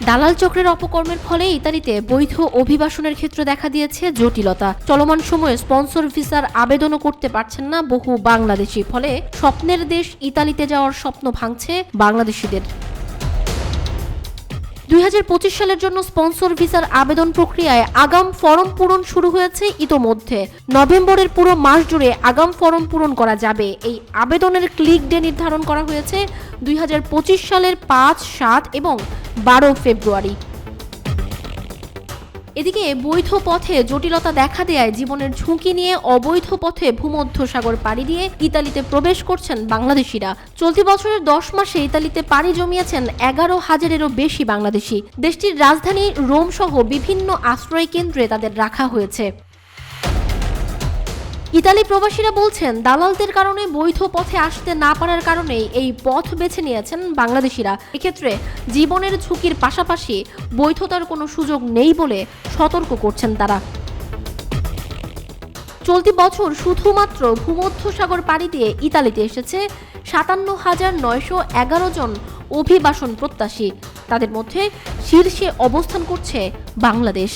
দালাল চক্রের অপকর্মের ফলে ইতালিতে বৈধ অভিবাসনের ক্ষেত্রে দেখা দিয়েছে জটিলতা। চলমান সময়ে স্পন্সর ভিসার আবেদনও করতে পারছেন না বহু বাংলাদেশি, ফলে স্বপ্নের দেশ ইতালিতে যাওয়ার স্বপ্ন ভাঙছে বাংলাদেশিদের। 2025 সালের জন্য স্পন্সর ভিসার আবেদন প্রক্রিয়ায় আগাম ফরম পূরণ শুরু হয়েছে ইতোমধ্যে। নভেম্বরের পুরো মাস জুড়ে আগাম ফরম পূরণ করা যাবে। এই আবেদনের ক্লিক ডে নির্ধারণ করা হয়েছে 2025 সালের 5, 7 এবং 12 ফেব্রুয়ারি। এদিকে বৈধ পথে জটিলতা দেখা দেয়ায় জীবনের ঝুঁকি নিয়ে অবৈধ পথে ভূমধ্যসাগর পাড়ি দিয়ে ইতালিতে প্রবেশ করছেন বাংলাদেশিরা। চলতি বছরের 10 মাসে ইতালিতে পাড়ি জমিয়েছেন 11,000-এরও বেশি বাংলাদেশি। দেশটির রাজধানী রোম সহ বিভিন্ন আশ্রয় কেন্দ্রে তাদের রাখা হয়েছে। ইতালি প্রবাসীরা বলছেন, দালালদের কারণে বৈধ পথে আসতে না পারার কারণেই এই পথ বেছে নিয়েছেন বাংলাদেশিরা। এক্ষেত্রে জীবনের ঝুঁকির পাশাপাশি বৈধতার কোনো সুযোগ নেই বলে সতর্ক করছেন তারা। চলতি বছর শুধুমাত্র ভূমধ্যসাগর পাড়ি দিয়ে ইতালিতে এসেছে 57,911 জন অভিবাসন প্রত্যাশী। তাদের মধ্যে শীর্ষে অবস্থান করছে বাংলাদেশ।